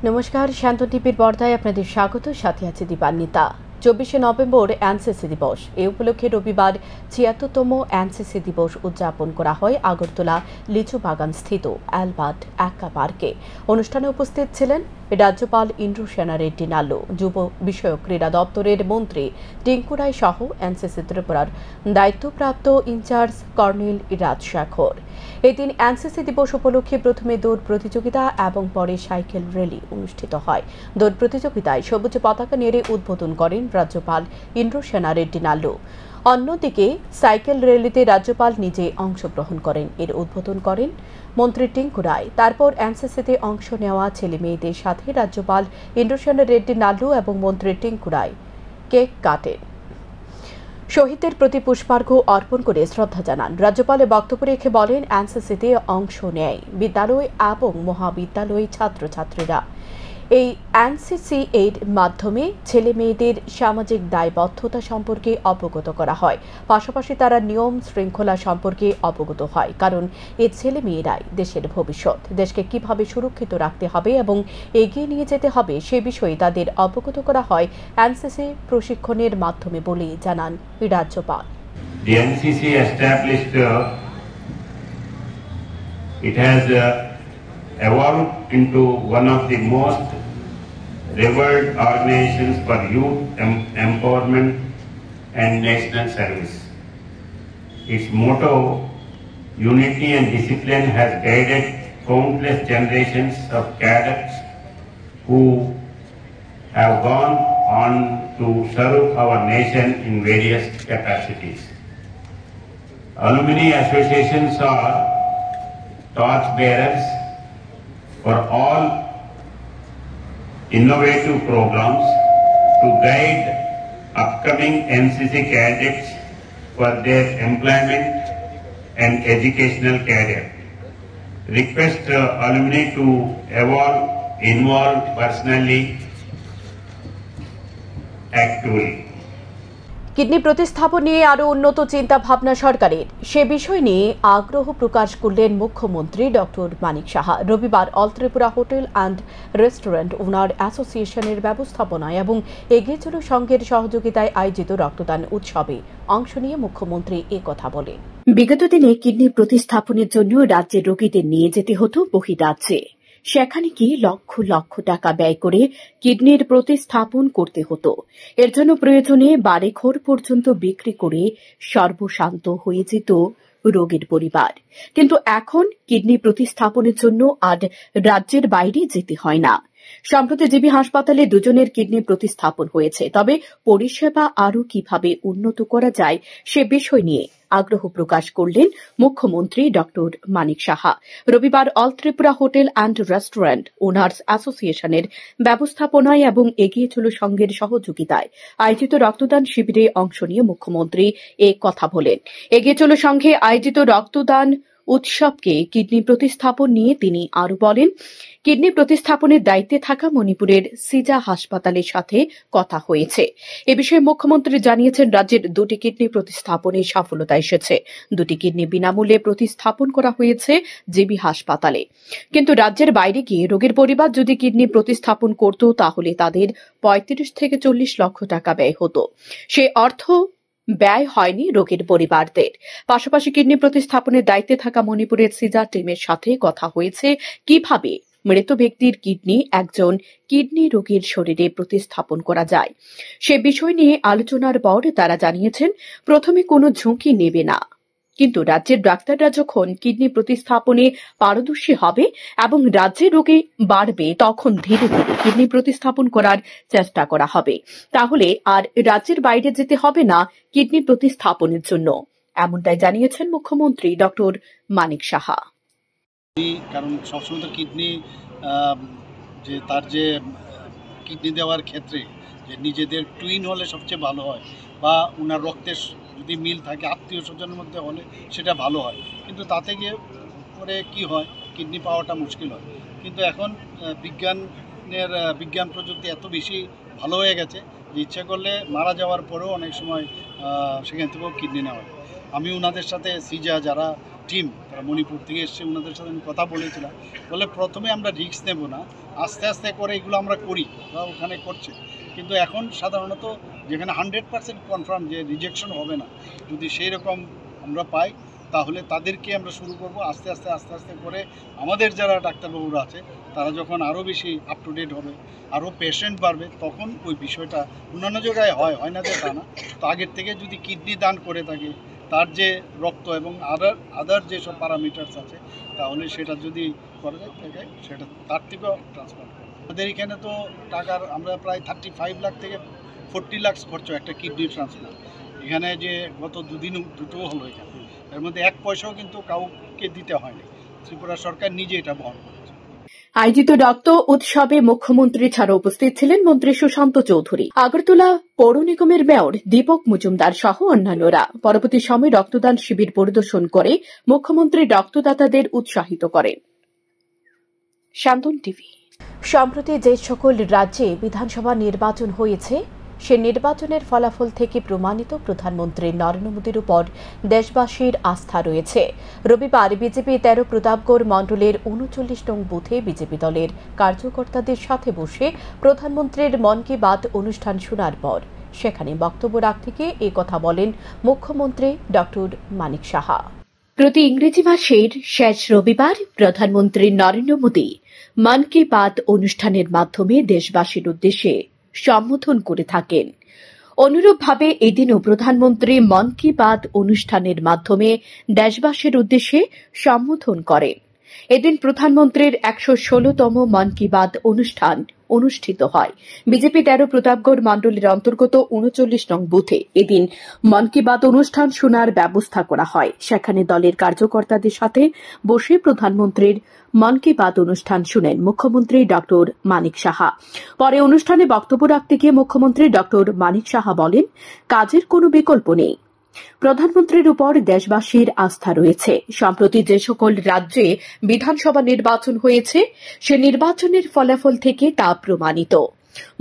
নমস্কার, শান্ত টিভির পর্দায় আপনাদের স্বাগত। সাথে আছে দীপান্বিতা। 24শে নভেম্বর এনসিসি দিবস। এই উপলক্ষে রবিবার ৭৬তম এনসিসি দিবস উদযাপন করা হয় আগরতলা লিচু বাগান স্থিত অ্যালবার্ট অ্যাক্কা পার্কে। অনুষ্ঠানে উপস্থিত ছিলেন রাজ্যপাল ইন্দ্রসেনা রেড্ডি নাল্লু, যুব বিষয়ক ক্রীড়া দপ্তরের মন্ত্রী টিঙ্কু রায় সহ এনসিসি ত্রিপুরার দায়িত্বপ্রাপ্ত ইনচার্জ কর্নেল রাজশেখর। এদিন এনসিসি দিবস উপলক্ষে প্রথমে দৌড় প্রতিযোগিতা এবং পরে সাইকেল র্যালি অনুষ্ঠিত হয়। দৌড় প্রতিযোগিতায় সবুজ পতাকা নেড়ে উদ্বোধন করেন রাজ্যপাল ইন্দ্রসেনা রেড্ডি নাল্লু। অন্যদিকে সাইকেল র্যালিতে রাজ্যপাল নিজে অংশগ্রহণ করেন। এর উদ্বোধন করেন মন্ত্রী টিঙ্কু রায়। তারপর এনসিসিতে অংশ নেওয়া ছেলে মেয়েদের সাথে রাজ্যপাল ইন্দ্রসেনা রেড্ডি নাল্লু এবং মন্ত্রী টিঙ্কু রায় কেক কাটেন। শহীদদের প্রতি পুষ্পার্ঘ অর্পণ করে শ্রদ্ধা জানান। রাজ্যপালের বক্তব্য রেখে বলেন, এনসিসিতে অংশ নেয় বিদ্যালয় এবং মহাবিদ্যালয় ছাত্রছাত্রীরা। এই এনসিসি এর মাধ্যমে ছেলে মেয়েদের সামাজিক দায়বদ্ধতা সম্পর্কে অবগত করা হয়, পাশাপাশি তারা নিয়ম শৃঙ্খলা সম্পর্কে অবগত হয়। কারণ এই ছেলে মেয়েরাই দেশের ভবিষ্যৎ। দেশকে কিভাবে সুরক্ষিত রাখতে হবে এবং এগিয়ে নিয়ে যেতে হবে সে বিষয়ে তাদের অবগত করা হয় এনসিসি প্রশিক্ষণের মাধ্যমে বলে জানান রাজ্যপাল। The NCC established, it has evolved into one of the most revered organizations for youth empowerment and national service. Its motto, unity and discipline, has guided countless generations of cadets who have gone on to serve our nation in various capacities. Alumni associations are torchbearers for all innovative programs to guide upcoming NCC cadets for their employment and educational career. Request alumni to involve personally, actively. Kidney প্রতিস্থাপন নিয়ে আরও উন্নত চিন্তা ভাবনা সরকারের, সে বিষয় নিয়ে আগ্রহ প্রকাশ করলেন মুখ্যমন্ত্রী ডক্টর মানিক সাহা। রবিবার all Tripura hotel and restaurant owner অ্যাসোসিয়েশনের ব্যবস্থাপনায় এবং এগিয়ে চলো সংঘের সহযোগিতায় আয়োজিত রক্তদান উৎসবে অংশ নিয়ে মুখ্যমন্ত্রী কথা বলেন। বিগত দিনে কিডনি প্রতিস্থাপনের জন্য রাজ্যের রোগীদের নিয়ে যেতে হতো বহিরাজ্যে। সেখানে কি লক্ষ লক্ষ টাকা ব্যয় করে কিডনির প্রতিস্থাপন করতে হতো। এর জন্য প্রয়োজনে বাড়িঘর পর্যন্ত বিক্রি করে সর্বশান্ত হয়ে যেত রোগীর পরিবার। কিন্তু এখন কিডনি প্রতিস্থাপনের জন্য আর রাজ্যের বাইরে যেতে হয় না। সম্প্রতি জিবি হাসপাতালে দুজনের কিডনি প্রতিস্থাপন হয়েছে। তবে পরিষেবা আরও কিভাবে উন্নত করা যায় সে বিষয় নিয়ে আগ্রহ প্রকাশ করলেন মুখ্যমন্ত্রী ডক্টর মানিক সাহা। রবিবার all Tripura hotel and restaurant owners অ্যাসোসিয়েশনের ব্যবস্থাপনায় এবং এগিয়ে চলো সংঘের সহযোগিতায় আয়োজিত রক্তদান শিবিরে অংশ নিয়ে মুখ্যমন্ত্রী কথা বলেন। এগিয়ে চলো সংঘে আয়োজিত রক্তদান উৎসবকে কিডনি প্রতিস্থাপন নিয়ে তিনি আরও বলেন, কিডনি প্রতিস্থাপনের দায়িত্বে থাকা মণিপুরের সিজা হাসপাতালের সাথে কথা হয়েছে। এ বিষয়ে মুখ্যমন্ত্রী জানিয়েছেন, রাজ্যের দুটি কিডনি প্রতিস্থাপনে সফলতা এসেছে। দুটি কিডনি বিনামূল্যে প্রতিস্থাপন করা হয়েছে জিবি হাসপাতালে। কিন্তু রাজ্যের বাইরে গিয়ে রোগীর পরিবার যদি কিডনি প্রতিস্থাপন করত তাহলে তাদের ৩৫ থেকে ৪০ লক্ষ টাকা ব্যয় হতো। সে অর্থ ব্যয় হয়নি রোগীর পরিবারদের। পাশাপাশি কিডনি প্রতিস্থাপনের দায়িত্বে থাকা মণিপুরের সিজা টিমের সাথে কথা হয়েছে কিভাবে মৃত ব্যক্তির কিডনি একজন কিডনি রোগীর শরীরে প্রতিস্থাপন করা যায়। সে বিষয় নিয়ে আলোচনার পর তারা জানিয়েছেন, প্রথমে কোনো ঝুঁকি নেবে না, কিন্তু রাজ্যের ডাক্তাররা যখন কিডনি প্রতিস্থাপনে পারদর্শী হবে এবং রাজ্যে রোগী বাড়বে তখন ধীরে ধীরে কিডনি প্রতিস্থাপন করার চেষ্টা করা হবে। তাহলে আর রাজ্যের বাইরে যেতে হবে না কিডনি প্রতিস্থাপনের জন্য, এমনটাই জানিয়েছেন মুখ্যমন্ত্রী ডক্টর মানিক সাহা। কারণ সবসময় তো কিডনি যে তার যে কিডনি দেওয়ার ক্ষেত্রে যে নিজেদের টুইন হলে সবচেয়ে ভালো হয়, বা ওনার রক্তের যদি মিল থাকে আত্মীয় স্বজনের মধ্যে হলে সেটা ভালো হয়। কিন্তু তাতে গিয়ে পরে কি হয়, কিডনি পাওয়াটা মুশকিল হয়। কিন্তু এখন বিজ্ঞান প্রযুক্তি এত বেশি ভালো হয়ে গেছে যে ইচ্ছা করলে মারা যাওয়ার পরেও অনেক সময় সেখান থেকেও কিডনি নেওয়া হয়। আমি ওনাদের সাথে সিজা যারা টিম, তারা মণিপুর থেকে এসছে, ওনাদের সাথে আমি কথা বলেছিলাম। বলে প্রথমে আমরা রিস্ক নেব না, আস্তে আস্তে করে এগুলো আমরা করি, বা ওখানে করছে। কিন্তু এখন সাধারণত যেখানে 100% কনফার্ম যে রিজেকশন হবে না, যদি সেই রকম আমরা পাই তাহলে তাদেরকে আমরা শুরু করব। আস্তে আস্তে করে আমাদের যারা ডাক্তারবাবুরা আছে তারা যখন আরও বেশি আপ টু ডেট হবে, আরও পেশেন্ট বাড়বে, তখন ওই বিষয়টা অন্যান্য জায়গায় হয় না যে তা না। তো আগের থেকে যদি কিডনি দান করে থাকে, তার যে রক্ত এবং আদার যেসব প্যারামিটার্স আছে, তাহলে সেটা যদি করা যায় থাকে, সেটা তার থেকেও ট্রান্সপ্লান্ট করে। আমাদের এখানে তো টাকার আমরা প্রায় 35 লাখ থেকে 40 লাখ খরচ একটা কিডনি ট্রান্সপ্লান্ট। এখানে যে গত দুটো হলো এখানে, এর মধ্যে 1 পয়সাও কিন্তু কাউকে দিতে হয়নি, ত্রিপুরা সরকার নিজে এটা বহন করেছে। আয়োজিত রক্ত উৎসবে মুখ্যমন্ত্রী ছাড়া উপস্থিত ছিলেন মন্ত্রী সুশান্ত চৌধুরী, আগরতলা পৌর নিগমের মেয়র দীপক মজুমদার সহ অন্যান্যরা। পরবর্তী সময়ে রক্তদান শিবির পরিদর্শন করে মুখ্যমন্ত্রী রক্তদাতাদের উৎসাহিত করেন। শান্তন টিভি। সম্প্রতি যে সকল রাজ্যে বিধানসভা নির্বাচন হয়েছে, সে নির্বাচনের ফলাফল থেকে প্রমাণিত প্রধানমন্ত্রী নরেন্দ্র মোদীর উপর দেশবাসীর আস্থা রয়েছে। রবিবার বিজেপি 13 প্রতাপগড় মণ্ডলের 39 নং বুথে বিজেপি দলের কার্যকর্তাদের সাথে বসে প্রধানমন্ত্রীর মন কি বাত অনুষ্ঠান শোনার পর সেখানে বক্তব্য রাখতে গিয়ে এই কথা বলেন মুখ্যমন্ত্রী ডক্টর মানিক সাহা। প্রতি ইংরেজি মাসের শেষ রবিবার প্রধানমন্ত্রী নরেন্দ্র মোদী মন কি বাত অনুষ্ঠানের মাধ্যমে দেশবাসীর উদ্দেশ্যে সম্বোধন করে থাকেন। অনুরূপভাবে এদিনও প্রধানমন্ত্রী মন কি বাত অনুষ্ঠানের মাধ্যমে দেশবাসীর উদ্দেশ্যে সম্বোধন করেন। এদিন প্রধানমন্ত্রীর 116তম মন কি বাত অনুষ্ঠান অনুষ্ঠিত হয়। বিজেপি 13 প্রতাপগড় মণ্ডলের অন্তর্গত 39 নং বুথে এদিন মন কি বাত অনুষ্ঠান শোনার ব্যবস্থা করা হয়। সেখানে দলের কার্যকর্তাদের সাথে বসে প্রধানমন্ত্রীর মন কি বাত অনুষ্ঠান শুনেন মুখ্যমন্ত্রী ডক্টর মানিক সাহা। পরে অনুষ্ঠানে বক্তব্য রাখতে গিয়ে মুখ্যমন্ত্রী ডক্টর মানিক সাহা বলেন, কাজের কোনো বিকল্প নেই। প্রধানমন্ত্রীর উপর দেশবাসীর আস্থা রয়েছে। সম্প্রতি যে সকল রাজ্যে বিধানসভা নির্বাচন হয়েছে, সে নির্বাচনের ফলাফল থেকে তা প্রমাণিত।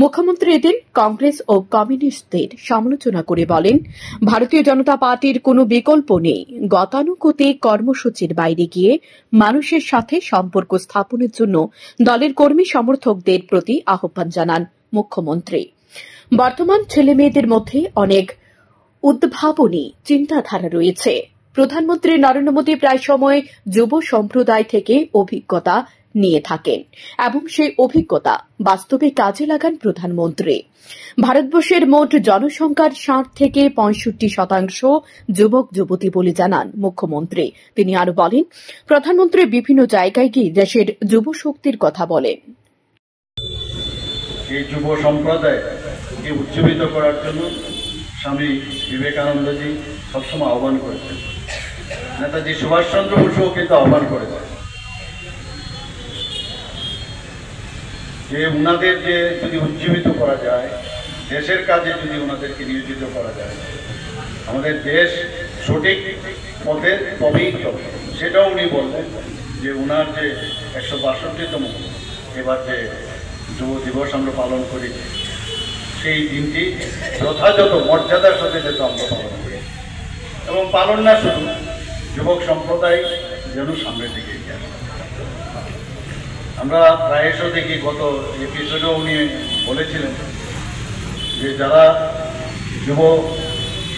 মুখ্যমন্ত্রী এদিন কংগ্রেস ও কমিউনিস্টদের সমালোচনা করে বলেন, ভারতীয় জনতা পার্টির কোনো বিকল্প নেই। গতানুগতিক কর্মসূচির বাইরে গিয়ে মানুষের সাথে সম্পর্ক স্থাপনের জন্য দলের কর্মী সমর্থকদের প্রতি আহ্বান জানান মুখ্যমন্ত্রী। বর্তমান ছেলেমেয়েদের মধ্যে অনেক উদ্ভাবনী চিন্তাধারা রয়েছে। প্রধানমন্ত্রী নরেন্দ্র মোদী প্রায় সময় যুব সম্প্রদায় থেকে অভিজ্ঞতা নিয়ে থাকেন এবং সেই অভিজ্ঞতা বাস্তবে কাজে লাগান প্রধানমন্ত্রী। ভারতবর্ষের মোট জনসংখ্যার 60 থেকে 65% যুবক যুবতী বলে জানান মুখ্যমন্ত্রী। তিনি আরো বলেন, প্রধানমন্ত্রী বিভিন্ন জায়গায় গিয়ে দেশের যুব শক্তির কথা বলেন। এই যুব সম্প্রদায়কে উজ্জীবিত করার জন্য স্বামী বিবেকানন্দজি সবসময় আহ্বান করেছেন। নেতাজি সুভাষচন্দ্র বসুও কিন্তু আহ্বান করেছেন যে উনাদের যে যদি উজ্জীবিত করা যায়, দেশের কাজে যদি ওনাদেরকে নিয়োজিত করা যায়, আমাদের দেশ সঠিক পথে তবেই চলবে। সেটাও উনি বললেন যে উনার যে 162তম এবার যে যুব দিবস আমরা পালন করি, সেই দিনটি যথাযথ মর্যাদার সাথে যেন আমরা পালন করি, এবং পালন না শুধু যুবক সম্প্রদায় যেন সামনের দিকে এগিয়ে আসে। আমরা প্রায়শ দেখি, গত এপিসোডেও উনি বলেছিলেন যে যারা যুব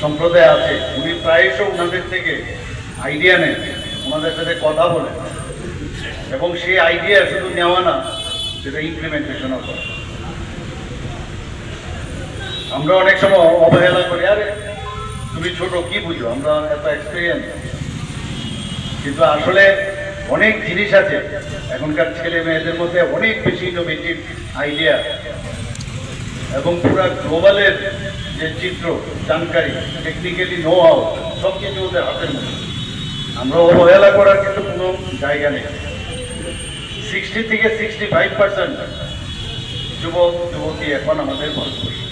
সম্প্রদায় আছে উনি প্রায়শ ওনাদের থেকে আইডিয়া নেন, ওনাদের সাথে কথা বলেন, এবং সেই আইডিয়া শুধু নেওয়া না, সেটা ইমপ্লিমেন্টেশনও করে। আমরা অনেক সময় অবহেলা করি, আরে তুমি ছোট, কি বুঝো, আমরা এত এক্সপিরিয়েন্স। কিন্তু আসলে অনেক জিনিস আছে এখনকার ছেলে মেয়েদের মধ্যে, অনেক বেশি ইনোভেটিভ আইডিয়া এবং পুরা গ্লোবালের যে চিত্র, জানকারি, টেকনিক্যালি নো হাউ, সব কিছু ওদের হাতের মধ্যে। আমরা অবহেলা করার কিন্তু কোনো জায়গা নেই। 60 থেকে 65% যুবক যুবতী এখন আমাদের ভারতবর্ষ।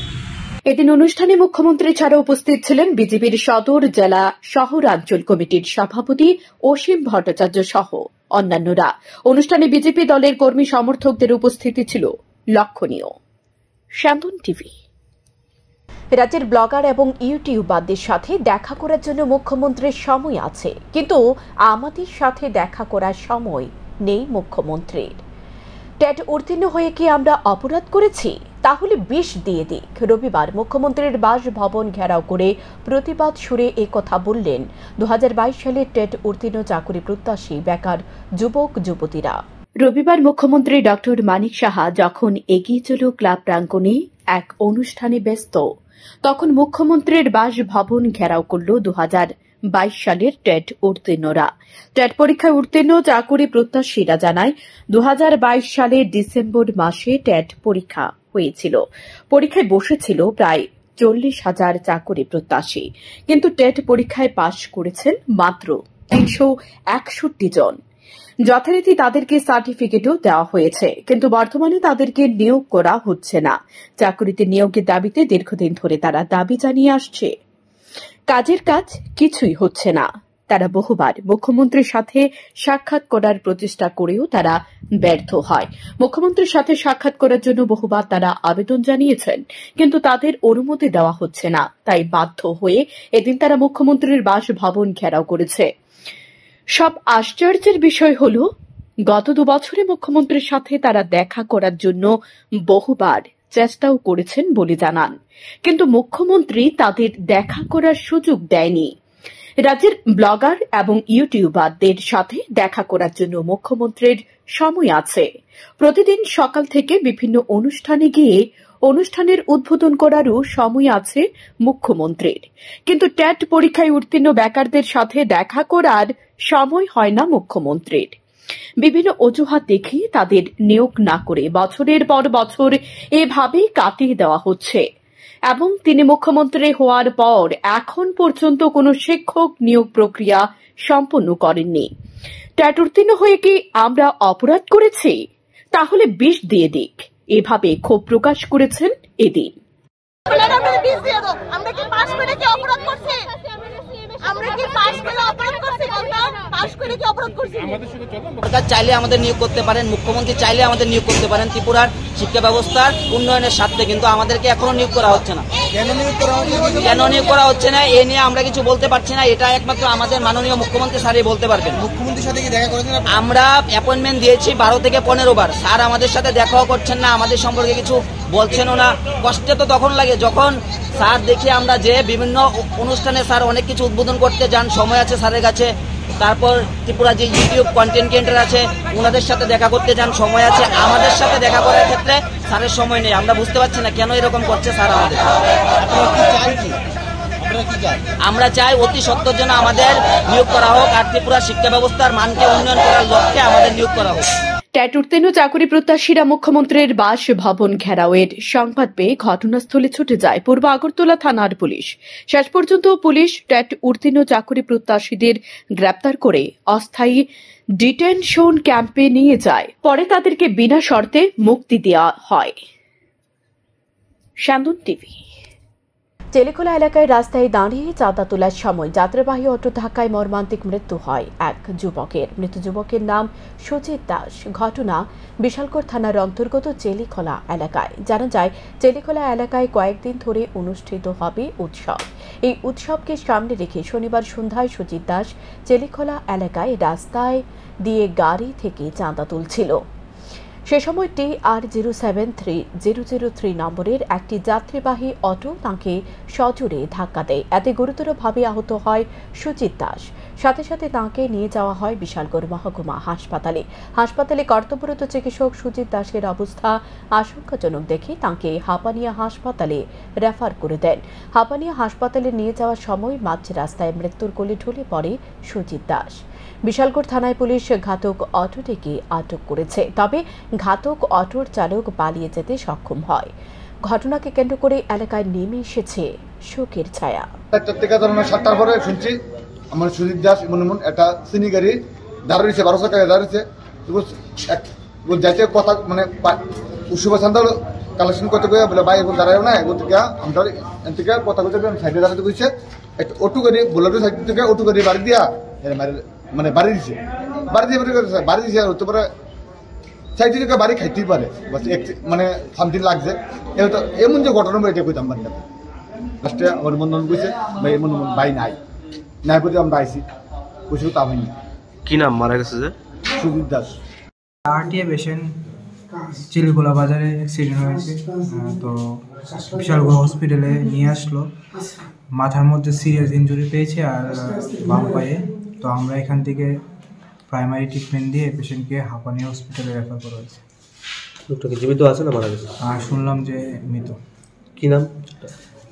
এদিন অনুষ্ঠানে মুখ্যমন্ত্রী ছাড়া উপস্থিত ছিলেন বিজেপির সদর জেলা শহরাঞ্চল কমিটির সভাপতি অসীম ভট্টাচার্য সহ অন্যান্যরা। অনুষ্ঠানে বিজেপি দলের কর্মী সমর্থকদের উপস্থিতি ছিল লক্ষণীয়। শান্তন টিভি। রাজ্যের ব্লগার এবং ইউটিউবারদের সাথে দেখা করার জন্য মুখ্যমন্ত্রীর সময় আছে, কিন্তু আমাদের সাথে দেখা করার সময় নেই মুখ্যমন্ত্রীর। টেট উত্তীর্ণ হয়ে কি আমরা অপরাধ করেছি? তাহলে বিষ দিয়ে দিক। রবিবার মুখ্যমন্ত্রীর বাসভবন ঘেরাও করে প্রতিবাদ সুরে কথা বললেন 2022 সালে টেট উত্তীর্ণ চাকরি প্রত্যাশী বেকার যুবক যুবতীরা। রবিবার মুখ্যমন্ত্রী ডক্টর মানিক সাহা যখন এগিয়ে চল ক্লাব প্রাঙ্গণে এক অনুষ্ঠানে ব্যস্ত, তখন মুখ্যমন্ত্রীর বাসভবন ঘেরাও করল 2022 সালের টেট উত্তীর্ণরা। টেট পরীক্ষায় উত্তীর্ণ চাকরি প্রত্যাশীরা জানায় 2022 সালের ডিসেম্বর মাসে টেট পরীক্ষা হয়েছিল। পরীক্ষায় বসেছিল প্রায় 40,000 চাকরি প্রত্যাশী, কিন্তু টেট পরীক্ষায় পাশ করেছেন মাত্র 361 জন। যথারীতি তাদেরকে সার্টিফিকেটও দেওয়া হয়েছে, কিন্তু বর্তমানে তাদেরকে নিয়োগ করা হচ্ছে না। চাকরিতে নিয়োগের দাবিতে দীর্ঘদিন ধরে তারা দাবি জানিয়ে আসছে। কাজের কাজ কিছুই হচ্ছে না। তারা বহুবার মুখ্যমন্ত্রীর সাথে সাক্ষাৎ করার প্রচেষ্টা করেও তারা ব্যর্থ হয়। মুখ্যমন্ত্রীর সাথে সাক্ষাৎ করার জন্য বহুবার তারা আবেদন জানিয়েছেন, কিন্তু তাদের অনুমতি দেওয়া হচ্ছে না। তাই বাধ্য হয়ে এদিন তারা মুখ্যমন্ত্রীর বাসভবন ঘেরাও করেছে। সব আশ্চর্যের বিষয় হল, গত 2 বছরে মুখ্যমন্ত্রীর সাথে তারা দেখা করার জন্য বহুবার চেষ্টাও করেছেন বলে জানান, কিন্তু মুখ্যমন্ত্রী তাদের দেখা করার সুযোগ দেয়নি। রাজ্যের ব্লগার এবং ইউটিউবারদের সাথে দেখা করার জন্য মুখ্যমন্ত্রীর সময় আছে। প্রতিদিন সকাল থেকে বিভিন্ন অনুষ্ঠানে গিয়ে অনুষ্ঠানের উদ্বোধন করারও সময় আছে মুখ্যমন্ত্রীর, কিন্তু টেট পরীক্ষায় উত্তীর্ণ বেকারদের সাথে দেখা করার সময় হয় না মুখ্যমন্ত্রীর। বিভিন্ন অজুহাত দেখিয়ে তাদের নিয়োগ না করে বছরের পর বছর এভাবেই কাটিয়ে দেওয়া হচ্ছে, এবং তিনি মুখ্যমন্ত্রী হওয়ার পর এখন পর্যন্ত কোনো শিক্ষক নিয়োগ প্রক্রিয়া সম্পন্ন করেননি। টেট উত্তীর্ণ হয়ে কি আমরা অপরাধ করেছি? তাহলে বিষ দিয়ে দিক। এভাবে ক্ষোভ প্রকাশ করেছেন এদিন। সরকার চাইলে আমাদের নিয়োগ করতে পারেন, মুখ্যমন্ত্রী চাইলে আমাদের নিয়োগ করতে পারেন ত্রিপুরার শিক্ষা ব্যবস্থার উন্নয়নের স্বার্থে, কিন্তু আমাদেরকে এখনো নিয়োগ করা হচ্ছে না। কেন নিয়োগ করা হচ্ছে না এ নিয়ে আমরা কিছু বলতে পারছি না। এটা একমাত্র আমাদের মাননীয় মুখ্যমন্ত্রী স্যারই বলতে পারবেন। মুখ্যমন্ত্রীর সাথে কি দেখা করেছেন? আমরা অ্যাপয়েন্টমেন্ট দিয়েছি 12 থেকে 15 বার। স্যার আমাদের সাথে দেখাও করছেন না, আমাদের সম্পর্কে কিছু বলছেনও না। কষ্টে তো তখন লাগে যখন স্যার দেখি আমরা যে বিভিন্ন অনুষ্ঠানে স্যার অনেক কিছু উদ্বোধন করতে যান, সময় আছে স্যারের কাছে। তারপর ত্রিপুরা যে ইউটিউব কন্টেন্ট ক্রিয়েটর আছে ওনাদের সাথে দেখা করতে যান, সময় আছে। আমাদের সাথে দেখা করার ক্ষেত্রে স্যারের সময় নেই। আমরা বুঝতে পারছি না কেন এরকম করছে স্যার আমাদের। আমরা চাই অতি সত্বর জন্য আমাদের নিয়োগ করা হোক, আর ত্রিপুরা শিক্ষা ব্যবস্থার মানকে উন্নয়ন করার লক্ষ্যে আমাদের নিয়োগ করা হোক। টেট উত্তীর্ণ চাকরি প্রত্যাশীরা মুখ্যমন্ত্রীর বাসভবন ঘেরাওয়ের সংবাদ পেয়ে ঘটনাস্থলে ছুটে যায় পূর্ব আগরতলা থানার পুলিশ। শেষ পর্যন্ত পুলিশ টেট উত্তীর্ণ চাকরি প্রত্যাশীদের গ্রেপ্তার করে অস্থায়ী ডিটেনশন ক্যাম্পে নিয়ে যায়। পরে তাদেরকে বিনা শর্তে মুক্তি দেওয়া হয়। শান্তন টিভি। চেলিখোলা এলাকায় রাস্তায় দাঁড়িয়ে চাঁদা তোলার সময় যাত্রাবাহী অটো ধাক্কায় মর্মান্তিক মৃত্যু হয় এক যুবকের। মৃত যুবকের নাম সুজিত দাস। ঘটনা বিশালগড় থানার অন্তর্গত চেলিখোলা এলাকায়। জানা যায়, চেলিখোলা এলাকায় কয়েকদিন ধরে অনুষ্ঠিত হবে উৎসব। এই উৎসবকে সামনে রেখে শনিবার সন্ধ্যায় সুজিত দাস চেলিখোলা এলাকায় রাস্তায় দিয়ে গাড়ি থেকে চাঁদা তুলছিল। সে সময় TR073 নম্বরের একটি যাত্রীবাহী অটো তাঁকে সজোরে ধাক্কা দেয়। এতে গুরুতরভাবে আহত হয় সুজিত দাস। সাথে সাথে তাঁকে নিয়ে যাওয়া হয় বিশালগড় মহকুমা হাসপাতালে। হাসপাতালে কর্তব্যরত চিকিৎসক সুজিত দাসের অবস্থা আশঙ্কাজনক দেখে তাঁকে হাপানিয়া হাসপাতালে রেফার করে দেন। হাপানিয়া হাসপাতালে নিয়ে যাওয়ার সময় মাঝ রাস্তায় মৃত্যুর কোলে ঢলে পড়ে সুজিত দাস। বিশালগড় থানায় পুলিশ ঘাতক অটোটিকে আটক করেছে, তবে ঘাতক অটোর চালক পালিয়ে যেতে সক্ষম হয়। ঘটনাকে কেন্দ্র করে এলাকায় নেমে এসেছে শোকের ছায়া। 7টার পরে শুনছি আমার সুজিত দাস মনে একটা চিনি গাড়ি দাঁড়িয়েছে, 1200 টাকা দাঁড়িয়েছে। যাইতে কথা মানে উৎসব সান্দাল কালেকশন করতে গিয়ে বলে ভাই এখন দাঁড়ায় না, এখন থেকে আমরা থেকে কথা বলতে সাইডে দাঁড়াতে বলছে। একটা অটো গাড়ি বোলার সাইড থেকে অটো গাড়ি বাড়ি দিয়া মানে বাড়ি দিছে, বাড়ি দিয়েছে হতে পারে সাইডে থেকে বাড়ি খাইতেই পারে, মানে সামথিং লাগছে। এমন যে ঘটনা এটা কইতাম পারি না। লাস্টে আমার মন কইছে ভাই মন ভাই নাই নাই বলে আমরা আইছি কইছে তা হয়নি। কি নাম মারা গেছে যে? সুজিত দাস। আরটিএ পেশেন্ট চিলগোলা বাজারে অ্যাক্সিডেন্ট হয়েছে, তো বিশালগড় হসপিটালে নিয়ে আসলো। মাথার মধ্যে সিরিয়াস ইনজুরি পেয়েছে আর বাম পায়ে। তো আমরা এখান থেকে প্রাইমারি ট্রিটমেন্ট দিয়ে পেশেন্টকে হাঁপানি হসপিটালে রেফার করা হয়েছে। লোকটা কি জীবিত আছে না মারা গেছে? আর শুনলাম যে মৃত। কি নাম?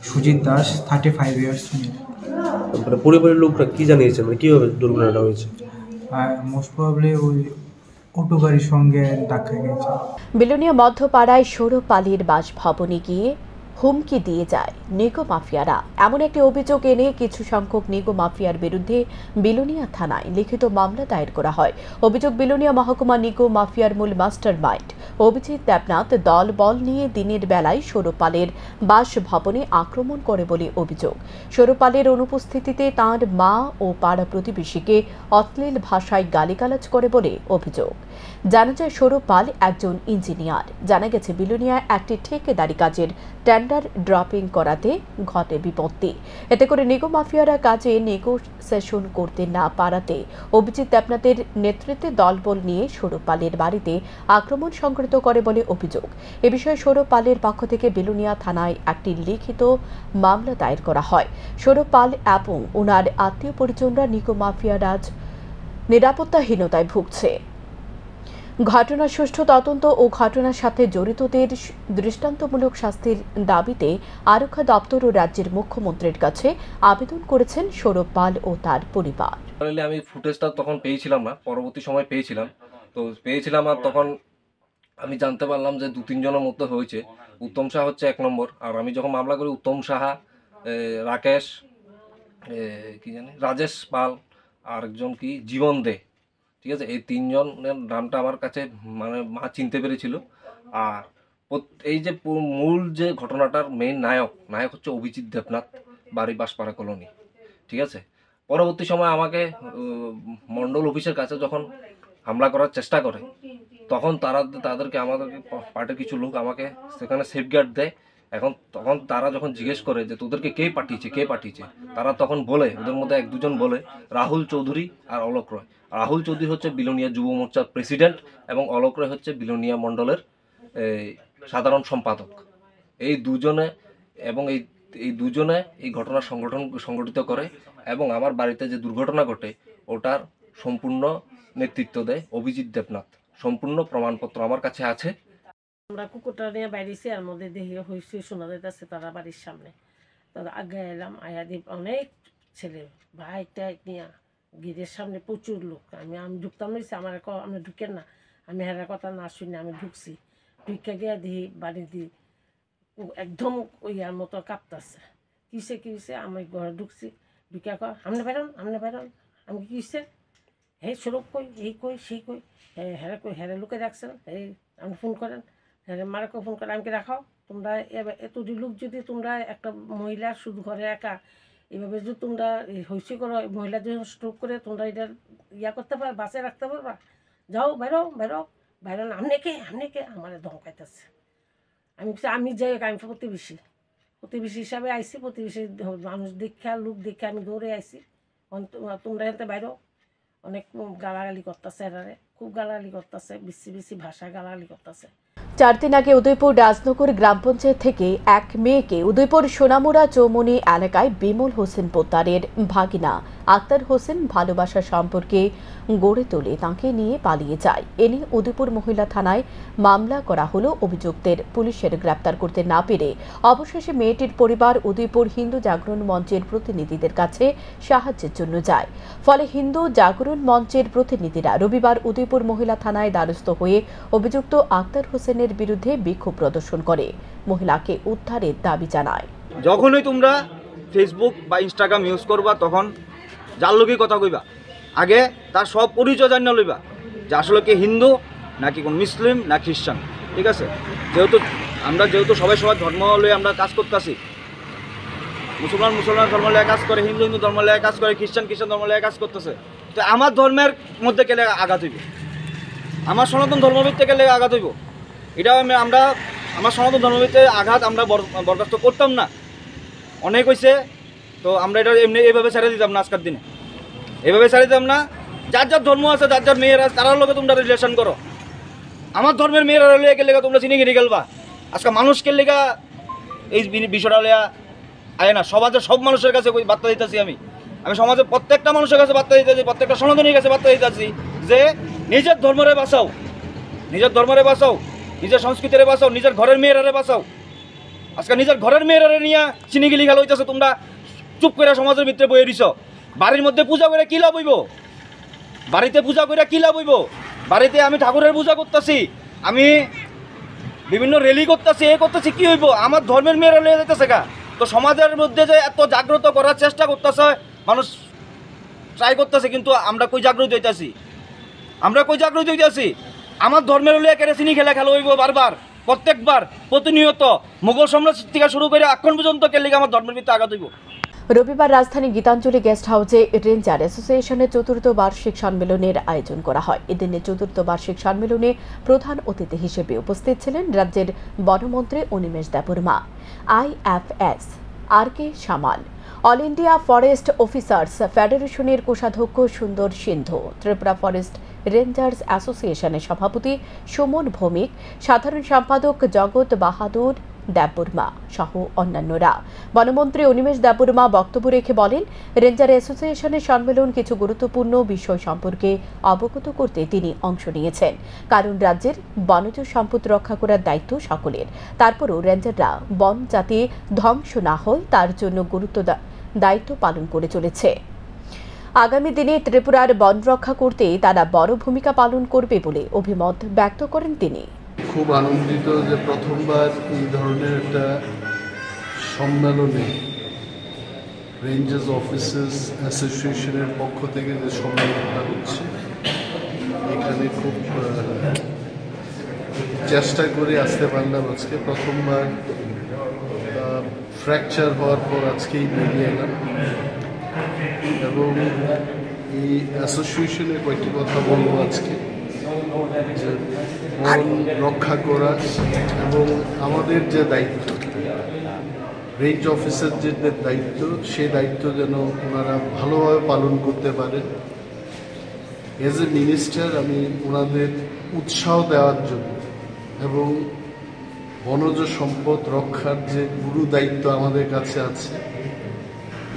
সুজিত দাস, 35 ইয়ার্স। মানে পরিবারের লোকরা কি জানিয়েছে, মানে কীভাবে দুর্ঘটনাটা হয়েছে? আর মোস্ট প্রবাবলি ওই অটো গাড়ির সঙ্গে ধাক্কা গেছে। বিলোনিয়া মধ্যপাড়ায় সৌরপালির বাসভবনে গিয়ে হুমকি দিয়ে যায় নিগো মাফিয়ারা। এমন একটি অভিযোগ এনে কিছু সংখ্যক নিগো মাফিয়ার বিরুদ্ধে বিলোনিয়া থানায় লিখিত মামলা দায়ের করা হয়। অভিযোগ, বিলোনিয়া মহকুমা নিগো মাফিয়ার মূল মাস্টার মাইন্ড অভিজিৎ দেবনাথ দল বল নিয়ে দিনের বেলায় সৌরপালের বাসভবনে আক্রমণ করে বলে অভিযোগ। সৌরপালের অনুপস্থিতিতে তাঁর মা ও পাড়া প্রতিবেশীকে অশ্লীল ভাষায় গালিগালাজ করে বলে অভিযোগ। জানা যায় সৌরপাল একজন ইঞ্জিনিয়ার। জানা গেছে বিলোনিয়ায় একটি ঠিকাদারি কাজের টেন্ডার ড্রপিং করাতে ঘটে বিপত্তি। এতে করে নিগো মাফিয়ারা কাজে নেগোসিয়েশন করতে না পারাতে অভিজিৎ দেবনাথের নেতৃত্বে দলবল নিয়ে সৌরপালের বাড়িতে আক্রমণ সংঘটিত করে বলে অভিযোগ। এ বিষয়ে সৌরপালের পক্ষ থেকে বিলোনিয়া থানায় একটি লিখিত মামলা দায়ের করা হয়। সৌরপাল এবং ওনার আত্মীয় পরিজনরা নিগো মাফিয়ারাজ নিরাপত্তাহীনতায় ভুগছে। ঘটনার সুষ্ঠু তদন্ত ও ঘটনার সাথে জড়িতদের দৃষ্টান্তমূলক শাস্তির দাবিতে আরক্ষা দপ্তর ও রাজ্যের মুখ্যমন্ত্রীর কাছে আবেদন করেছেন সৌরভ পাল ও তার পরিবার। আমি ফুটেজটা তখন পেয়েছিলাম না, পরবর্তী সময় পেয়েছিলাম আর তখন আমি জানতে পারলাম যে 2-3 জনের মধ্যে হয়েছে। উত্তম সাহা হচ্ছে 1 নম্বর। আর আমি যখন মামলা করি উত্তম সাহা, রাকেশ, রাজেশ পাল, আরেকজন কি জীবন দে, ঠিক আছে, এই 3 জনের নামটা আমার কাছে মানে মা চিনতে পেরেছিল। আর এই যে মূল যে ঘটনাটার মেইন নায়ক হচ্ছে অভিজিৎ দেবনাথ, বাড়ি বাঁশপাড়া কলোনি, ঠিক আছে। পরবর্তী সময় আমাকে মন্ডল অফিসের কাছে যখন হামলা করার চেষ্টা করে তখন তাদেরকে আমাদেরকে পার্টির কিছু লোক আমাকে সেখানে সেফগার্ড দেয়। তখন তারা যখন জিজ্ঞেস করে যে তোদেরকে কে পাঠিয়েছে, তারা তখন বলে, ওদের মধ্যে 1-2 জন বলে রাহুল চৌধুরী আর অলোক রয়। রাহুল চৌধুরী হচ্ছে বিলোনিয়া যুব মোর্চার প্রেসিডেন্ট এবং অলোক রয় হচ্ছে বিলোনিয়া মণ্ডলের সাধারণ সম্পাদক। এই দুজনে এই ঘটনা সংগঠিত করে এবং আমার বাড়িতে যে দুর্ঘটনা ঘটে ওটার সম্পূর্ণ নেতৃত্ব দেয় অভিজিৎ দেবনাথ। সম্পূর্ণ প্রমাণপত্র আমার কাছে আছে। আমরা কুকুরটা নিয়ে বাইরেছি, আর মধ্যে দেখি হয়েছে শোনা যাইতেছে তারা বাড়ির সামনে। তারা আগে এলাম, আয়াদীপ অনেক ছেলে ভাইটা নিয়ে গেটের সামনে প্রচুর লোক। আমি ঢুকতাম নিয়েছি, আমি ঢুকেন না, আমি হেরার কথা না শুনি আমি ঢুকছি। ঢুকে গিয়ে দেখি বাড়ি দিয়ে একদম ইয়ার মতো কাঁপতেছে। কিসে আমি ঘরে ঢুকছি, ঢুকে কয় আমনে বেরোন। আমি কিসে এই সরব কই, এই কই সেই কই, হেরে লোকে রাখছেন, এই আপনি ফোন করেন, হ্যাঁ মারাকে ফোন করে আমাকে রাখাও। তোমরা এতটি লোক যদি তোমরা একটা মহিলা শুধু ঘরে একা এইভাবে যদি তোমরা হইসি করো, মহিলা যদি স্ট্রোক করে তোমরা এটা করতে পারো, বাঁচে রাখতে পারবা, যাও বেরো না। আমনে কে আমার ধমকাইতেছে। আমি যাই, আমি প্রতিবেশী হিসাবে আইসি, প্রতিবেশী মানুষ দেখা লোক দেখে আমি দৌড়ে আইসি। তোমরা এতে বাইরো। অনেক গালাগালি করতেছে, এরারে খুব গালাগালি করতেছে, বেশি ভাষা গালাগালি করতেছে। 4 দিন আগে উদয়পুর রাজনগর গ্রাম পঞ্চায়েত থেকে এক মেয়েকে উদয়পুর সোনামুড়া চৌমনি এলাকায় বিমল হোসেন পোদ্দারের ভাগিনা আক্তার হোসেন ভালোবাসা সম্পর্কে গড়ে তোলে তাঁকে নিয়ে পালিয়ে যায়। এ নিয়ে উদয়পুর মহিলা থানায় মামলা করা হলো। অভিযুক্তের পুলিশের গ্রেপ্তার করতে না পেরে অবশেষে মেয়েটির পরিবার উদয়পুর হিন্দু জাগরণ মঞ্চের প্রতিনিধিদের কাছে সাহায্যের জন্য যায়। ফলে হিন্দু জাগরণ মঞ্চের প্রতিনিধিরা রবিবার উদয়পুর মহিলা থানায় দ্বারস্থ হয়ে অভিযুক্ত আক্তার হোসেনের বিরুদ্ধে বিক্ষোভ প্রদর্শন করে মহিলাকে উদ্ধারের দাবি জানায়। যখনই তোমরা ফেসবুক বা ইনস্টাগ্রাম ইউজ করবা তখন যার লোকই কথা কইবা, আগে তার সব পরিচয় জানিয়ে লইবা যে আসলে কি হিন্দু নাকি কোন মুসলিম না খ্রিস্টান। ঠিক আছে, যেহেতু সবাই ধর্ম লয়ে আমরা কাজ করতেছি, মুসলমান ধর্ম লয়ে কাজ করে, হিন্দু ধর্ম লয়ে কাজ করে, খ্রিস্টান ধর্ম লয়ে কাজ করতেছে, তো আমার ধর্মের মধ্যে গেলে আঘাত হইব, আমার সনাতন ধর্মভিত্তিতে গেলে আঘাত হইব। এটা আমরা আমার সনাতন ধর্মভিত্তিতে আঘাত আমরা বরদাস্ত করতাম না। অনেক হয়েছে, তো আমরা এটা এমনি এইভাবে ছেড়ে দিতাম না। আজকের দিনে এইভাবে ছেড়ে দিতাম না। যার যার ধর্ম আছে, যার যার মেয়েরা তারার লোকে তোমরা রিলেশন করো। আমার ধর্মের মেয়েরা লিয়ে লেগা তোমরা চিনি কিনে গেলবা। আজকে মানুষকে লেগা এই বিষয়টা লিয়া আয় না। সমাজের সব মানুষের কাছে বার্তা দিতেছি আমি সমাজের প্রত্যেকটা মানুষের কাছে বার্তা দিতেছি, প্রত্যেকটা সনাতনীর কাছে বার্তা দিতেছি যে নিজের ধর্মরে বাঁচাও, নিজের ধর্মরে বাঁচাও, নিজের সংস্কৃতিরে বাঁচাও, নিজের ঘরের মেয়েরারে বাঁচাও। আজকে নিজের ঘরের মেয়েরারে নিয়ে চিনিগিলি খেলা হইতেছে। তোমরা চুপ করে সমাজের ভিতরে বয়ে দিছ। বাড়ির মধ্যে পূজা করে কী লাভ হইব? বাড়িতে পূজা করে কী লাভ হইব? বাড়িতে আমি ঠাকুরের পূজা করতেছি, আমি বিভিন্ন র্যালি করতেছি, এ করতেছি, কী হইব? আমার ধর্মের মেয়েরা লিয়ে যেতেছে গা। তো সমাজের মধ্যে যে এত জাগ্রত করার চেষ্টা করতেছে মানুষ, ট্রাই করতেছে, কিন্তু আমরা কই জাগ্রত হইতেছি? আমরা কই জাগ্রত হইতেছি? আমার ধর্মের লিয়ে কেড়ে চিনি খেলা হইব বারবার, প্রত্যেকবার, প্রতিনিয়ত। মুঘল সম্রাট থেকে শুরু করে এখন পর্যন্ত কেলে আমার ধর্মের ভিত্তিতে আঘাত হইব। রবিবার রাজধানী গীতাঞ্জলি গেস্ট হাউসে রেঞ্জার অ্যাসোসিয়েশনের ৪র্থ বার্ষিক সম্মেলনের আয়োজন করা হয়। এদিনে ৪র্থ বার্ষিক সম্মেলনে প্রধান অতিথি হিসেবে উপস্থিত ছিলেন রাজ্যের বনমন্ত্রী অনিমেষ দেববর্মা, IFS RK সামাল, অল ইন্ডিয়া ফরেস্ট অফিসার্স ফেডারেশনের কোষাধ্যক্ষ সুন্দর সিন্ধু, ত্রিপুরা ফরেস্ট রেঞ্জার্স অ্যাসোসিয়েশনের সভাপতি সুমন ভৌমিক, সাধারণ সম্পাদক জগৎ বাহাদুর দেববর্মা সহ অন্যান্যরা। বনমন্ত্রী অনিমেষ দেববর্মা বক্তব্য রেখে বলেন, রেঞ্জার অ্যাসোসিয়েশনের সম্মেলন কিছু গুরুত্বপূর্ণ বিষয় সম্পর্কে অবগত করতে তিনি অংশ নিয়েছেন। কারণ রাজ্যের বনজ সম্পদ রক্ষা করার দায়িত্ব সকলের। তারপরও রেঞ্জাররা বন যাতে ধ্বংস না হয় তার জন্য দায়িত্ব পালন করে চলেছে। আগামী দিনে ত্রিপুরার বন রক্ষা করতে তারা বড় ভূমিকা পালন করবে বলে অভিমত ব্যক্ত করেন তিনি। খুব আনন্দিত যে প্রথমবার এই ধরনের একটা সম্মেলনে রেঞ্জার্স অফিসার্স অ্যাসোসিয়েশনের পক্ষ থেকে যে সম্মেলনটা হচ্ছে, এখানে খুব চেষ্টা করে আসতে পারলাম। আজকে প্রথমবার ফ্র্যাকচার হওয়ার পর আজকেই বেরিয়ে এলাম এবং এই অ্যাসোসিয়েশনের কয়েকটি কথা বলবো আজকে। যে বন রক্ষা করা এবং আমাদের যে দায়িত্ব, রেঞ্জ অফিসার যে দায়িত্ব, সেই দায়িত্ব যেন ওনারা ভালোভাবে পালন করতে পারেন। এজ এ মিনিস্টার আমি ওনাদের উৎসাহ দেওয়ার জন্য এবং বনজ সম্পদ রক্ষার যে গুরু দায়িত্ব আমাদের কাছে আছে,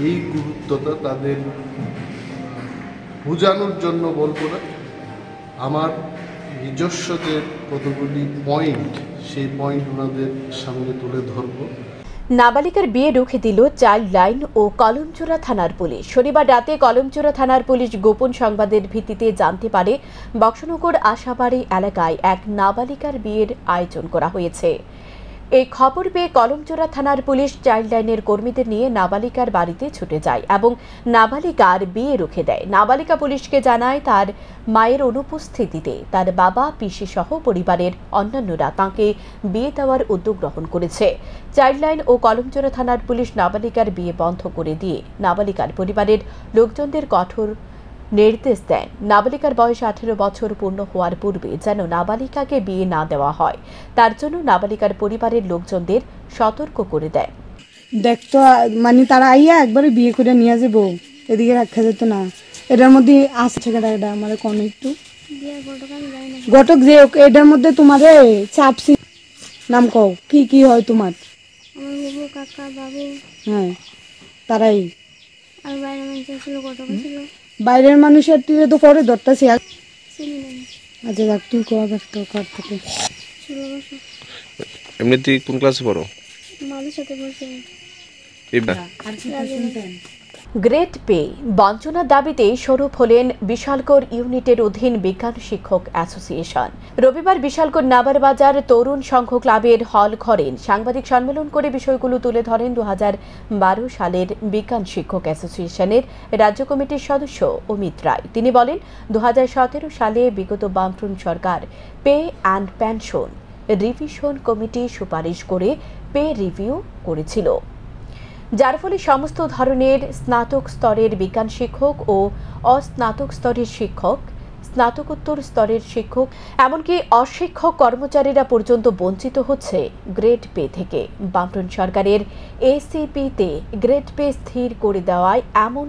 এই গুরুত্বটা তাদের বোঝানোর জন্য বলবো না, আমার নিজস্ব যে কতগুলি পয়েন্ট, সেই পয়েন্ট ওনাদের সামনে তুলে ধরব। নাবালিকার বিয়ে রুখে দিল চাইল্ড লাইন ও কলমচূড়া থানার পুলিশ। শনিবার রাতে কলমচূড়া থানার পুলিশ গোপন সংবাদের ভিত্তিতে জানতে পারে বক্সনগর আশাবাড়ি এলাকায় এক নাবালিকার বিয়ের আয়োজন করা হয়েছে। এই খবর পেয়ে কলমচূড়া থানার পুলিশ চাইল্ড লাইনের কর্মীদের নিয়ে নাবালিকার বাড়িতে ছুটে যায় এবং নাবালিকার বিয়ে রুখে দেয়। নাবালিকা পুলিশকে জানায় তার মায়ের অনুপস্থিতিতে তার বাবা, পিসি সহ পরিবারের অন্যান্যরা তাঁকে বিয়ে দেওয়ার উদ্যোগ গ্রহণ করেছে। চাইল্ড লাইন ও কলমচূড়া থানার পুলিশ নাবালিকার বিয়ে বন্ধ করে দিয়ে নাবালিকার পরিবারের লোকজনদের কঠোর নির্দেশ দেন, নাবালিকার বয়স 18 বছর পূর্ণ হওয়ার পূর্বে যেন নাবালিকাকে বিয়ে না দেওয়া হয়, তার জন্য নাবালিকার পরিবারের লোকজনদের সতর্ক করে দেন। দেখতো মানে তারা আইয়া একবারে বিয়ে করে নিয়ে যাবো, এদিকে রাখা যেত না। এটার মধ্যে আসছে এটা আমার কোন একটু ঘটক যে এটার মধ্যে তোমার চাপসি নাম কও, কি কি হয় তোমার? কাকা, বাবু, হ্যাঁ তারাই। আর বাইরের মানুষ ছিল, ঘটক ছিল। বাইরের মানুষের তীরে তো পরে ধরতেছি। আচ্ছা যাক, তুই কর থেকে। এমনিতে কোন ক্লাসে পড়ো? মাদের সাথে বসে। গ্রেড পে বঞ্চনার দাবিতে সরব হলেন বিশালগড় ইউনিটের অধীন বিজ্ঞান শিক্ষক অ্যাসোসিয়েশন। রবিবার বিশালগড় নাবার বাজার তরুণ সংঘ ক্লাবের হল ঘরে সাংবাদিক সম্মেলন করে বিষয়গুলো তুলে ধরেন 2012 সালের বিজ্ঞান শিক্ষক অ্যাসোসিয়েশনের রাজ্য কমিটির সদস্য অমিত রায়। তিনি বলেন, 2017 সালে বিগত বামফ্রন্ট সরকার pay and pension revision committee সুপারিশ করে পে রিভিউ করেছিল, যার ফলে সমস্ত ধরনের স্নাতক স্তরের বিজ্ঞান শিক্ষক ও অস্নাতক স্তরের শিক্ষক স্নাতকোত্তর স্তরের শিক্ষক এমনকি অশিক্ষক কর্মচারীরা পর্যন্ত বঞ্চিত হচ্ছে গ্রেড পে থেকে। বামফ্রন্ট সরকারের এসিপিতে গ্রেড পে স্থির করে দেওয়ায় এমন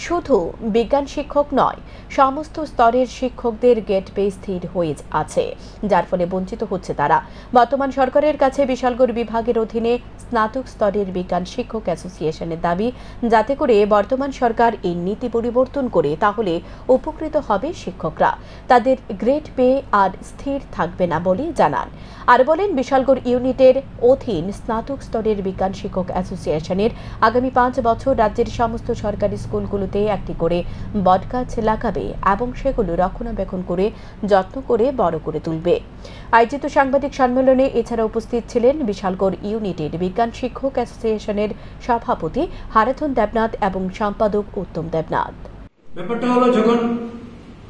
শুধু বিজ্ঞান শিক্ষক নয়, সমস্ত স্তরের শিক্ষকদের গ্রেড পে স্থির হয়ে আছে, যার ফলে বঞ্চিত হচ্ছে তারা। বর্তমান সরকারের কাছে বিশালগড় বিভাগের অধীনে স্নাতক স্তরের বিজ্ঞান শিক্ষক অ্যাসোসিয়েশনের দাবি, যাতে করে বর্তমান সরকার এই নীতি পরিবর্তন করে তাহলে উপকৃত হবে শিক্ষকরা, তাদের গ্রেড পে আর স্থির থাকবে না বলে জানান। আর বলেন, বিশালগড় ইউনিটের অধীন স্নাতক স্তরের বিজ্ঞান শিক্ষক অ্যাসোসিয়েশনের আগামী 5 বছর রাজ্যের সমস্ত সরকারি স্কুলগুলোতে একটি করে বটগাছ লাগাবে এবং সেগুলো রক্ষণাবেক্ষণ করে যত্ন করে বড় করে তুলবে। আয়োজিত সাংবাদিক সম্মেলনে এছাড়া উপস্থিত ছিলেন বিশালগড় ইউনিটের বিজ্ঞান শিক্ষক অ্যাসোসিয়েশনের সভাপতি হারাধন দেবনাথ এবং সম্পাদক উত্তম দেবনাথ। ব্যাপারটা হলো, যখন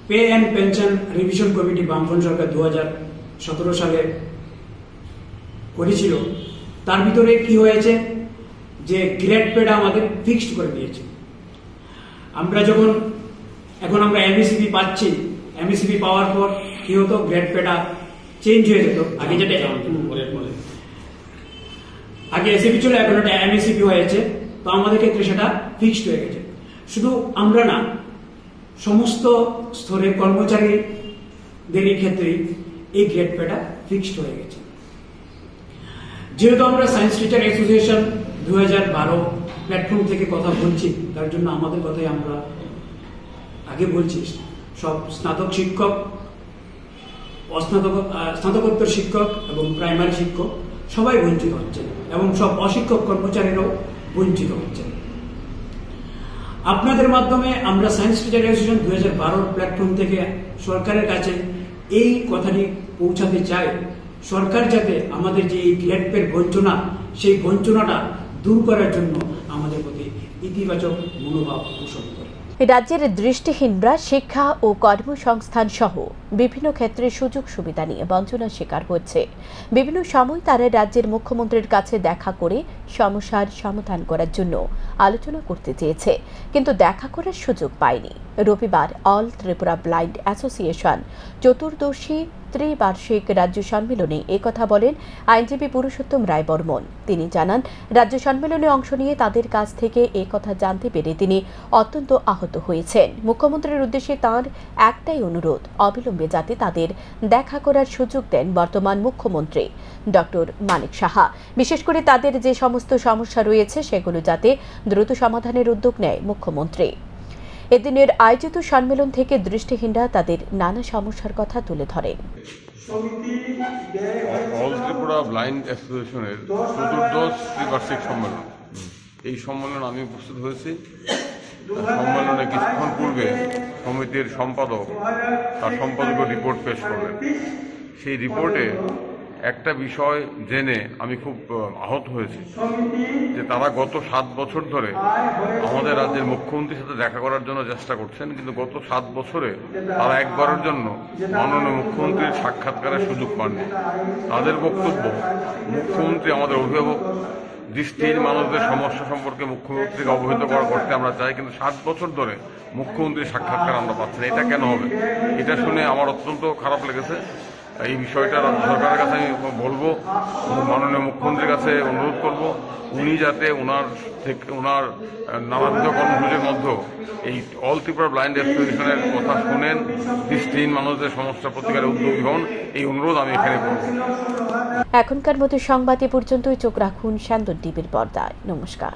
pay and pension revision committee বামফ্রন্ট সরকার 2017 সালে করেছিল, তার ভিতরে কি হয়েছে যে গ্রেড পেটা আমাদের ফিক্সড করে দিয়েছে। আমরা এখন আমরা এমএসিপি পাচ্ছি, এমএসিপি পাওয়ার পর কি হতো, গ্রেড পেটা চেঞ্জ হয়ে যেত। আগে যেটা আগে এসিপি ছিল, এখন এটা এমএসিপি হয়েছে, তো আমাদের ক্ষেত্রে সেটা ফিক্সড হয়ে গেছে। শুধু আমরা না, সমস্ত স্তরের কর্মচারীদের ক্ষেত্রে এই গ্রেড পেটা ফিক্সড হয়ে গেছে। যেহেতু আমরা সায়েন্স টিচার অ্যাসোসিয়েশন 2012 প্ল্যাটফর্ম থেকে কথা বলছি, তার জন্য আমাদের কথাই আমরা আগে বলছি। সব স্নাতক শিক্ষক, স্নাতকোত্তর শিক্ষক এবং প্রাইমারি শিক্ষক সবাই বঞ্চিত হচ্ছেন এবং সব অশিক্ষক কর্মচারীরাও বঞ্চিত হচ্ছেন। আপনাদের মাধ্যমে আমরা সায়েন্স টিচার অ্যাসোসিয়েশন 2012 প্ল্যাটফর্ম থেকে সরকারের কাছে এই কথাটি পৌঁছাতে চাই, সরকার যাতে আমাদের যে এই গ্রেড পের বঞ্চনা, সেই বঞ্চনাটা দূর করার জন্য আমাদের প্রতি ইতিবাচক মনোভাব পোষণ করে। রাজ্যের দৃষ্টিহীনরা শিক্ষা ও কর্মসংস্থান সহ বিভিন্ন ক্ষেত্রে সুযোগ সুবিধা নিয়ে বঞ্চনার শিকার হচ্ছে। বিভিন্ন সময় তারা রাজ্যের মুখ্যমন্ত্রীর কাছে দেখা করে সমস্যার সমাধান করার জন্য আলোচনা করতে চেয়েছে, কিন্তু দেখা করার সুযোগ পায়নি। রবিবার অল ত্রিপুরা ব্লাইন্ড অ্যাসোসিয়েশন চতুর্দশী ত্রিবার্ষিক রাজ্য সম্মেলনে একথা বলেন আইনজীবী পুরুষোত্তম রায় বর্মন। তিনি জানান, রাজ্য সম্মেলনে অংশ নিয়ে তাদের কাছ থেকে একথা জানতে পেরে তিনি অত্যন্ত আহত হয়েছেন। মুখ্যমন্ত্রীর উদ্দেশ্যে তাঁর একটাই অনুরোধ, অবিলম্বে যাতে তাদের দেখা করার সুযোগ দেন বর্তমান মুখ্যমন্ত্রী ডক্টর মানিক সাহা। বিশেষ করে তাদের যে সমস্ত সমস্যা রয়েছে সেগুলো যাতে দ্রুত সমাধানের উদ্যোগ নেয় মুখ্যমন্ত্রী। এদিনের আয়োজিত সম্মেলন থেকে দৃষ্টিহীনরা তাদের নানা সমস্যার কথা তুলে ধরেন। অল ত্রিপুরা ব্লাইন্ড অ্যাসোসিয়েশনের চতুর্দশ ত্রিবার্ষিক সম্মেলন, এই সম্মেলন আমি উপস্থিত হয়েছি। সম্মেলনে কিছুক্ষণ পূর্বে সমিতির সম্পাদক তার সম্পাদকের রিপোর্ট পেশ করলেন। সেই রিপোর্টে একটা বিষয় জেনে আমি খুব আহত হয়েছি যে তারা গত 7 বছর ধরে আমাদের রাজ্যের মুখ্যমন্ত্রীর সাথে দেখা করার জন্য চেষ্টা করছেন, কিন্তু গত 7 বছরে তারা একবারের জন্য মাননীয় মুখ্যমন্ত্রীর সাক্ষাৎকারের সুযোগ পাননি। তাদের বক্তব্য, মুখ্যমন্ত্রী আমাদের অভিভাবক, দৃষ্টিহীন মানুষদের সমস্যা সম্পর্কে মুখ্যমন্ত্রীকে অবহিত করতে আমরা চাই, কিন্তু 7 বছর ধরে মুখ্যমন্ত্রীর সাক্ষাৎকার আমরা পাচ্ছি না। এটা কেন হবে? এটা শুনে আমার অত্যন্ত খারাপ লেগেছে। এই বিষয়টা রাজ্য সরকারের কাছে আমি বলবো, মাননীয় মুখ্যমন্ত্রীর কাছে অনুরোধ করব, উনি যাতে ওনার নানাবিধ কর্মসূচির মধ্যে এই অল ত্রিপুরা ব্লাইন্ড অ্যাসোসিয়েশনের কথা শুনেন, দৃষ্টিহীন মানুষদের সমস্যা প্রতিকারে উদ্যোগী হন, এই অনুরোধ আমি এখানে করব। এখনকার মতো সংবাদ এ পর্যন্তই। চোখ রাখুন স্যান্দন টিভির পর্দায়। নমস্কার।